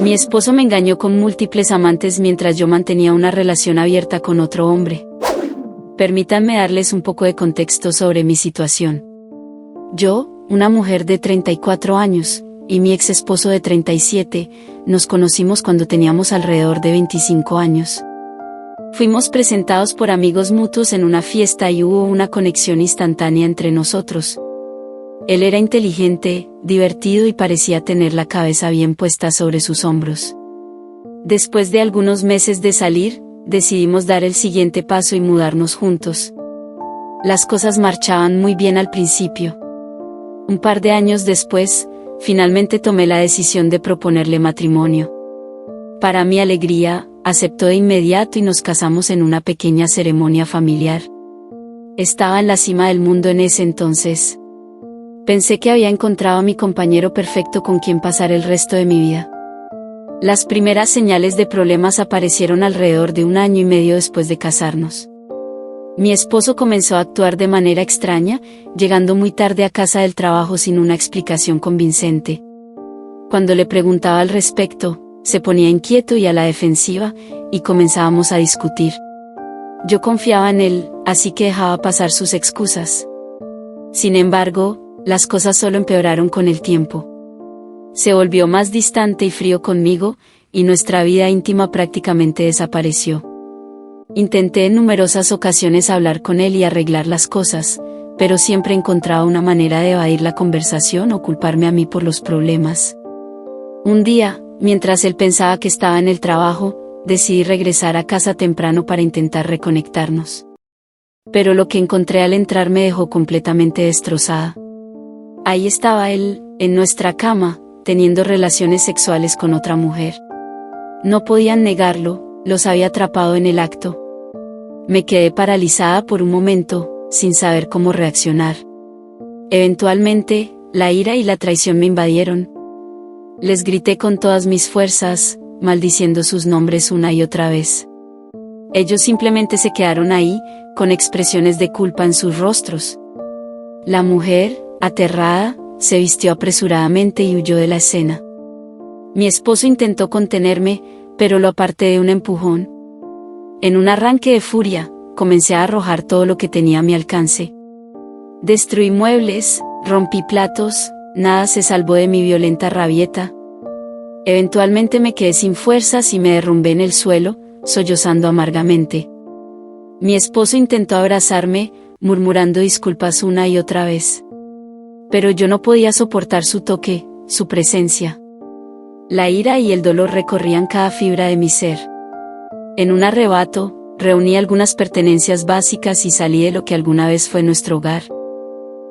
Mi esposo me engañó con múltiples amantes mientras yo mantenía una relación abierta con otro hombre. Permítanme darles un poco de contexto sobre mi situación. Yo, una mujer de 34 años, y mi ex esposo de 37, nos conocimos cuando teníamos alrededor de 25 años. Fuimos presentados por amigos mutuos en una fiesta y hubo una conexión instantánea entre nosotros. Él era inteligente, divertido y parecía tener la cabeza bien puesta sobre sus hombros. Después de algunos meses de salir, decidimos dar el siguiente paso y mudarnos juntos. Las cosas marchaban muy bien al principio. Un par de años después, finalmente tomé la decisión de proponerle matrimonio. Para mi alegría, aceptó de inmediato y nos casamos en una pequeña ceremonia familiar. Estaba en la cima del mundo en ese entonces. Pensé que había encontrado a mi compañero perfecto con quien pasar el resto de mi vida. Las primeras señales de problemas aparecieron alrededor de 1 año y medio después de casarnos. Mi esposo comenzó a actuar de manera extraña, llegando muy tarde a casa del trabajo sin una explicación convincente. Cuando le preguntaba al respecto, se ponía inquieto y a la defensiva, y comenzábamos a discutir. Yo confiaba en él, así que dejaba pasar sus excusas. Sin embargo, las cosas solo empeoraron con el tiempo. Se volvió más distante y frío conmigo, y nuestra vida íntima prácticamente desapareció. Intenté en numerosas ocasiones hablar con él y arreglar las cosas, pero siempre encontraba una manera de evadir la conversación o culparme a mí por los problemas. Un día, mientras él pensaba que estaba en el trabajo, decidí regresar a casa temprano para intentar reconectarnos. Pero lo que encontré al entrar me dejó completamente destrozada. Ahí estaba él, en nuestra cama, teniendo relaciones sexuales con otra mujer. No podían negarlo, los había atrapado en el acto. Me quedé paralizada por un momento, sin saber cómo reaccionar. Eventualmente, la ira y la traición me invadieron. Les grité con todas mis fuerzas, maldiciendo sus nombres una y otra vez. Ellos simplemente se quedaron ahí, con expresiones de culpa en sus rostros. La mujer, aterrada, se vistió apresuradamente y huyó de la escena. Mi esposo intentó contenerme, pero lo aparté de un empujón. En un arranque de furia, comencé a arrojar todo lo que tenía a mi alcance. Destruí muebles, rompí platos, nada se salvó de mi violenta rabieta. Eventualmente me quedé sin fuerzas y me derrumbé en el suelo, sollozando amargamente. Mi esposo intentó abrazarme, murmurando disculpas una y otra vez. Pero yo no podía soportar su toque, su presencia. La ira y el dolor recorrían cada fibra de mi ser. En un arrebato, reuní algunas pertenencias básicas y salí de lo que alguna vez fue nuestro hogar.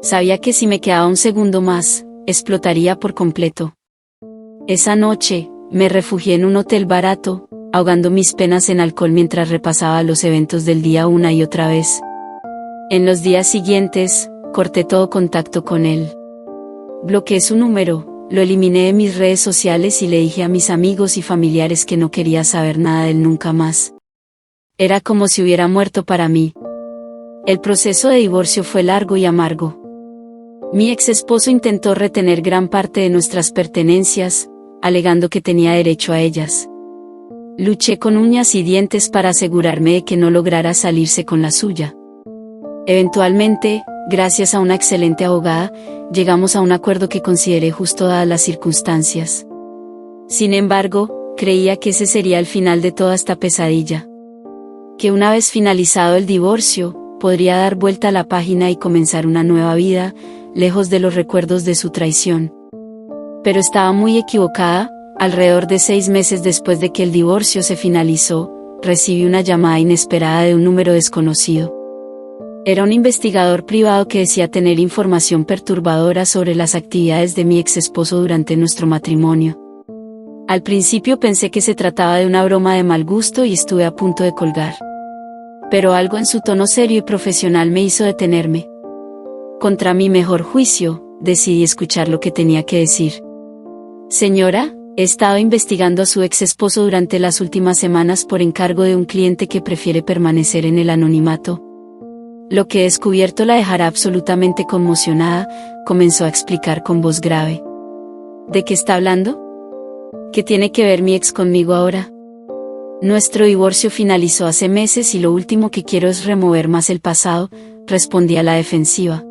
Sabía que si me quedaba un segundo más, explotaría por completo. Esa noche, me refugié en un hotel barato, ahogando mis penas en alcohol mientras repasaba los eventos del día una y otra vez. En los días siguientes, corté todo contacto con él. Bloqueé su número, lo eliminé de mis redes sociales y le dije a mis amigos y familiares que no quería saber nada de él nunca más. Era como si hubiera muerto para mí. El proceso de divorcio fue largo y amargo. Mi ex esposo intentó retener gran parte de nuestras pertenencias, alegando que tenía derecho a ellas. Luché con uñas y dientes para asegurarme de que no lograra salirse con la suya. Eventualmente, gracias a una excelente abogada, llegamos a un acuerdo que consideré justo dadas las circunstancias. Sin embargo, creía que ese sería el final de toda esta pesadilla. Que una vez finalizado el divorcio, podría dar vuelta a la página y comenzar una nueva vida, lejos de los recuerdos de su traición. Pero estaba muy equivocada. Alrededor de 6 meses después de que el divorcio se finalizó, recibí una llamada inesperada de un número desconocido. Era un investigador privado que decía tener información perturbadora sobre las actividades de mi ex esposo durante nuestro matrimonio. Al principio pensé que se trataba de una broma de mal gusto y estuve a punto de colgar. Pero algo en su tono serio y profesional me hizo detenerme. Contra mi mejor juicio, decidí escuchar lo que tenía que decir. Señora, he estado investigando a su ex esposo durante las últimas semanas por encargo de un cliente que prefiere permanecer en el anonimato. Lo que he descubierto la dejará absolutamente conmocionada, comenzó a explicar con voz grave. ¿De qué está hablando? ¿Qué tiene que ver mi ex conmigo ahora? Nuestro divorcio finalizó hace meses y lo último que quiero es remover más el pasado, respondí a la defensiva.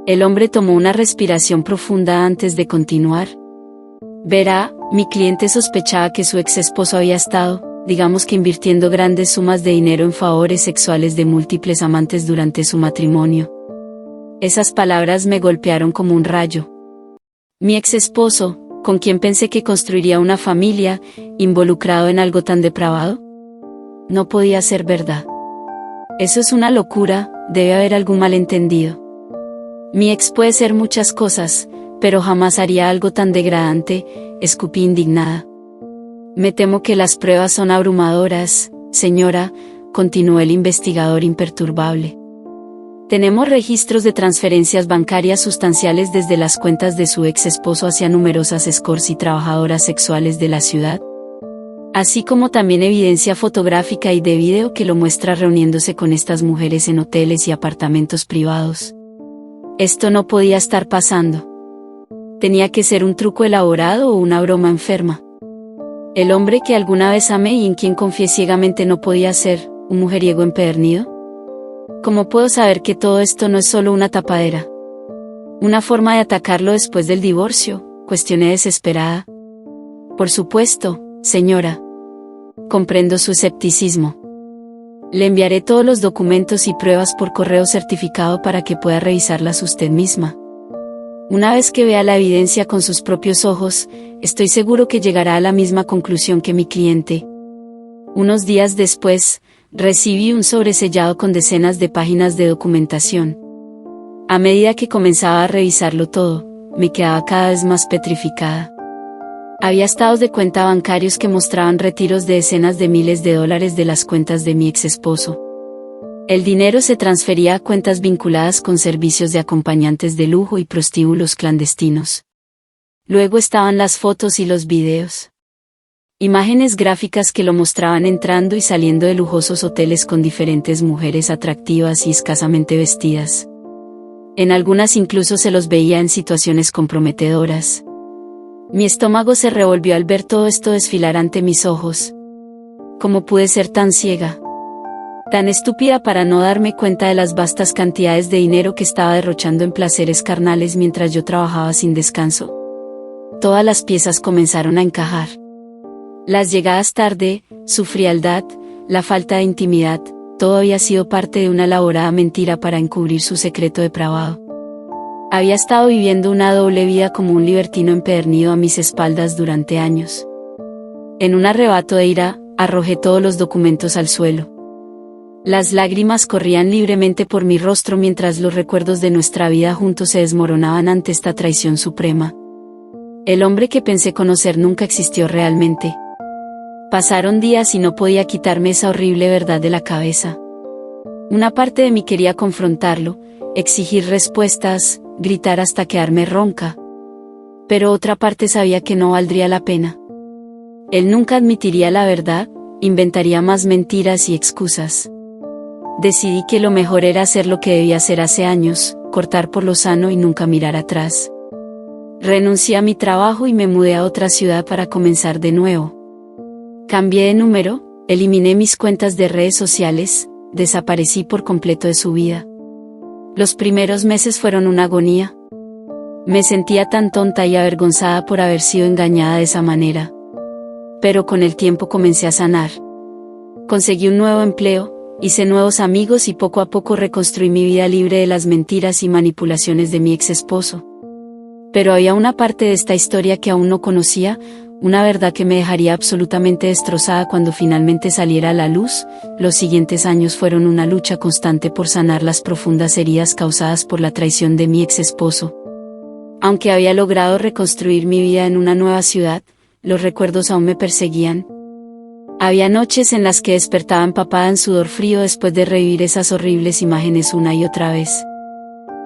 El hombre tomó una respiración profunda antes de continuar. Verá, mi cliente sospechaba que su ex esposo había estado, digamos que invirtiendo grandes sumas de dinero en favores sexuales de múltiples amantes durante su matrimonio. Esas palabras me golpearon como un rayo. Mi ex esposo, con quien pensé que construiría una familia, involucrado en algo tan depravado. No podía ser verdad. Eso es una locura, debe haber algún malentendido. Mi ex puede ser muchas cosas, pero jamás haría algo tan degradante, escupí indignada. Me temo que las pruebas son abrumadoras, señora, continuó el investigador imperturbable. Tenemos registros de transferencias bancarias sustanciales desde las cuentas de su ex esposo hacia numerosas escorts y trabajadoras sexuales de la ciudad, así como también evidencia fotográfica y de video que lo muestra reuniéndose con estas mujeres en hoteles y apartamentos privados. Esto no podía estar pasando. Tenía que ser un truco elaborado o una broma enferma. El hombre que alguna vez amé y en quien confié ciegamente no podía ser un mujeriego empedernido. ¿Cómo puedo saber que todo esto no es solo una tapadera? ¿Una forma de atacarlo después del divorcio?, cuestioné desesperada. Por supuesto, señora. Comprendo su escepticismo. Le enviaré todos los documentos y pruebas por correo certificado para que pueda revisarlas usted misma. Una vez que vea la evidencia con sus propios ojos, estoy seguro que llegará a la misma conclusión que mi cliente. Unos días después, recibí un sobresellado con decenas de páginas de documentación. A medida que comenzaba a revisarlo todo, me quedaba cada vez más petrificada. Había estados de cuenta bancarios que mostraban retiros de decenas de miles de dólares de las cuentas de mi ex esposo. El dinero se transfería a cuentas vinculadas con servicios de acompañantes de lujo y prostíbulos clandestinos. Luego estaban las fotos y los videos. Imágenes gráficas que lo mostraban entrando y saliendo de lujosos hoteles con diferentes mujeres atractivas y escasamente vestidas. En algunas incluso se los veía en situaciones comprometedoras. Mi estómago se revolvió al ver todo esto desfilar ante mis ojos. ¿Cómo pude ser tan ciega? Tan estúpida para no darme cuenta de las vastas cantidades de dinero que estaba derrochando en placeres carnales mientras yo trabajaba sin descanso. Todas las piezas comenzaron a encajar. Las llegadas tarde, su frialdad, la falta de intimidad, todo había sido parte de una elaborada mentira para encubrir su secreto depravado. Había estado viviendo una doble vida como un libertino empedernido a mis espaldas durante años. En un arrebato de ira, arrojé todos los documentos al suelo. Las lágrimas corrían libremente por mi rostro mientras los recuerdos de nuestra vida juntos se desmoronaban ante esta traición suprema. El hombre que pensé conocer nunca existió realmente. Pasaron días y no podía quitarme esa horrible verdad de la cabeza. Una parte de mí quería confrontarlo, exigir respuestas, gritar hasta quedarme ronca. Pero otra parte sabía que no valdría la pena. Él nunca admitiría la verdad, inventaría más mentiras y excusas. Decidí que lo mejor era hacer lo que debía hacer hace años, cortar por lo sano y nunca mirar atrás. Renuncié a mi trabajo y me mudé a otra ciudad para comenzar de nuevo. Cambié de número, eliminé mis cuentas de redes sociales, desaparecí por completo de su vida. Los primeros meses fueron una agonía. Me sentía tan tonta y avergonzada por haber sido engañada de esa manera. Pero con el tiempo comencé a sanar. Conseguí un nuevo empleo, hice nuevos amigos y poco a poco reconstruí mi vida libre de las mentiras y manipulaciones de mi ex esposo. Pero había una parte de esta historia que aún no conocía, una verdad que me dejaría absolutamente destrozada cuando finalmente saliera a la luz. Los siguientes años fueron una lucha constante por sanar las profundas heridas causadas por la traición de mi ex esposo. Aunque había logrado reconstruir mi vida en una nueva ciudad, los recuerdos aún me perseguían. Había noches en las que despertaba empapada en sudor frío después de revivir esas horribles imágenes una y otra vez.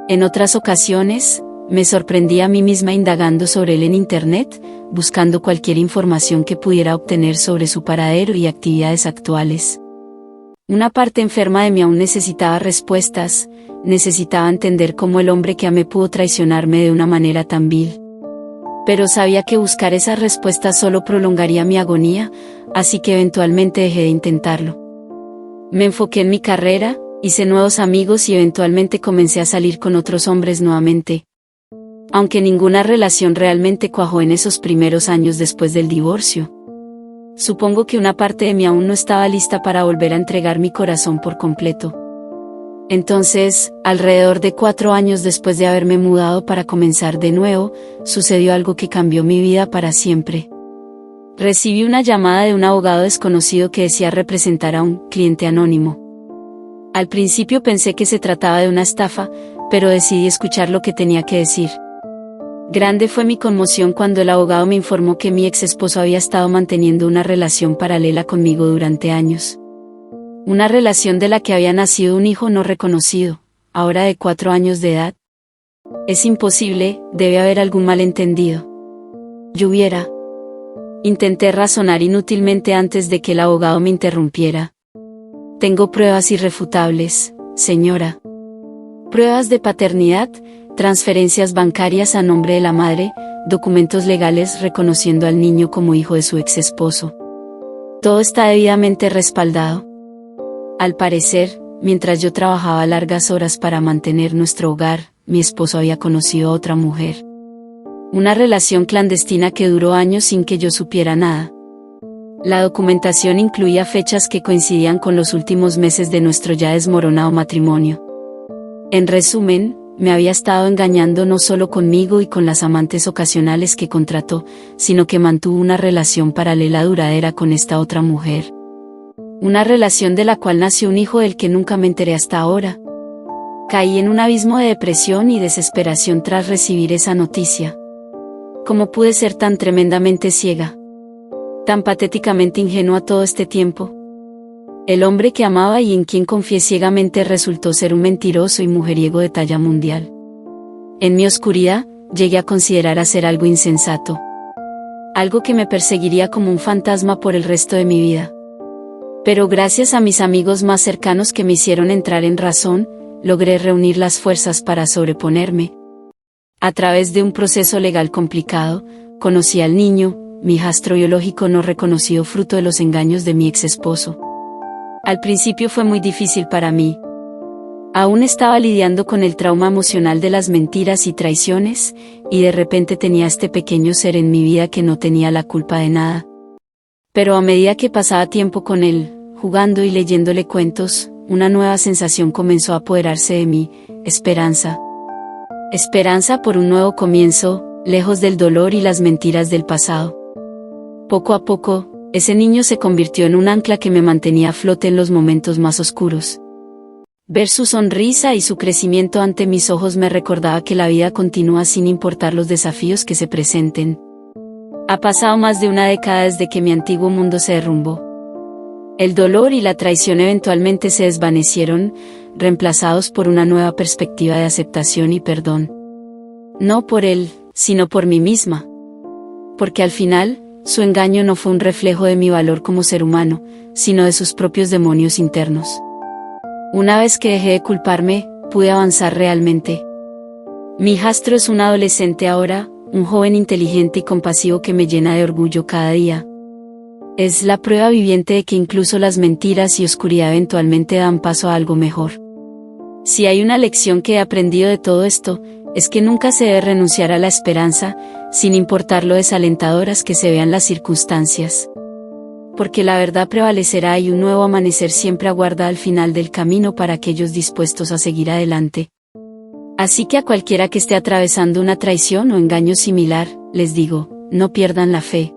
En otras ocasiones, me sorprendí a mí misma indagando sobre él en internet, buscando cualquier información que pudiera obtener sobre su paradero y actividades actuales. Una parte enferma de mí aún necesitaba respuestas, necesitaba entender cómo el hombre que amé pudo traicionarme de una manera tan vil. Pero sabía que buscar esas respuestas solo prolongaría mi agonía, así que eventualmente dejé de intentarlo. Me enfoqué en mi carrera, hice nuevos amigos y eventualmente comencé a salir con otros hombres nuevamente. Aunque ninguna relación realmente cuajó en esos primeros años después del divorcio. Supongo que una parte de mí aún no estaba lista para volver a entregar mi corazón por completo. Entonces, alrededor de 4 años después de haberme mudado para comenzar de nuevo, sucedió algo que cambió mi vida para siempre. Recibí una llamada de un abogado desconocido que decía representar a un cliente anónimo. Al principio pensé que se trataba de una estafa, pero decidí escuchar lo que tenía que decir. Grande fue mi conmoción cuando el abogado me informó que mi ex esposo había estado manteniendo una relación paralela conmigo durante años. Una relación de la que había nacido un hijo no reconocido, ahora de 4 años de edad. Es imposible, debe haber algún malentendido. Intenté razonar inútilmente antes de que el abogado me interrumpiera. Tengo pruebas irrefutables, señora. Pruebas de paternidad, transferencias bancarias a nombre de la madre, documentos legales reconociendo al niño como hijo de su ex esposo. Todo está debidamente respaldado. Al parecer, mientras yo trabajaba largas horas para mantener nuestro hogar, mi esposo había conocido a otra mujer. Una relación clandestina que duró años sin que yo supiera nada. La documentación incluía fechas que coincidían con los últimos meses de nuestro ya desmoronado matrimonio. En resumen, me había estado engañando no solo conmigo y con las amantes ocasionales que contrató, sino que mantuvo una relación paralela duradera con esta otra mujer. Una relación de la cual nació un hijo del que nunca me enteré hasta ahora. Caí en un abismo de depresión y desesperación tras recibir esa noticia. ¿Cómo pude ser tan tremendamente ciega? Tan patéticamente ingenua todo este tiempo. El hombre que amaba y en quien confié ciegamente resultó ser un mentiroso y mujeriego de talla mundial. En mi oscuridad, llegué a considerar hacer algo insensato. Algo que me perseguiría como un fantasma por el resto de mi vida. Pero gracias a mis amigos más cercanos que me hicieron entrar en razón, logré reunir las fuerzas para sobreponerme. A través de un proceso legal complicado, conocí al niño, mi hijastro biológico no reconocido fruto de los engaños de mi ex esposo. Al principio fue muy difícil para mí. Aún estaba lidiando con el trauma emocional de las mentiras y traiciones, y de repente tenía este pequeño ser en mi vida que no tenía la culpa de nada. Pero a medida que pasaba tiempo con él, jugando y leyéndole cuentos, una nueva sensación comenzó a apoderarse de mí, esperanza. Esperanza por un nuevo comienzo, lejos del dolor y las mentiras del pasado. Poco a poco, ese niño se convirtió en un ancla que me mantenía a flote en los momentos más oscuros. Ver su sonrisa y su crecimiento ante mis ojos me recordaba que la vida continúa sin importar los desafíos que se presenten. Ha pasado más de una década desde que mi antiguo mundo se derrumbó. El dolor y la traición eventualmente se desvanecieron, reemplazados por una nueva perspectiva de aceptación y perdón. No por él, sino por mí misma. Porque al final, su engaño no fue un reflejo de mi valor como ser humano, sino de sus propios demonios internos. Una vez que dejé de culparme, pude avanzar realmente. Mi hijastro es un adolescente ahora, un joven inteligente y compasivo que me llena de orgullo cada día. Es la prueba viviente de que incluso las mentiras y oscuridad eventualmente dan paso a algo mejor. Si hay una lección que he aprendido de todo esto, es que nunca se debe renunciar a la esperanza, sin importar lo desalentadoras que se vean las circunstancias. Porque la verdad prevalecerá y un nuevo amanecer siempre aguarda al final del camino para aquellos dispuestos a seguir adelante. Así que a cualquiera que esté atravesando una traición o engaño similar, les digo, no pierdan la fe.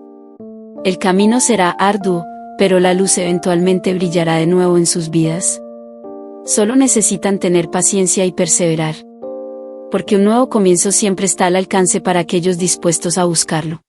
El camino será arduo, pero la luz eventualmente brillará de nuevo en sus vidas. Solo necesitan tener paciencia y perseverar. Porque un nuevo comienzo siempre está al alcance para aquellos dispuestos a buscarlo.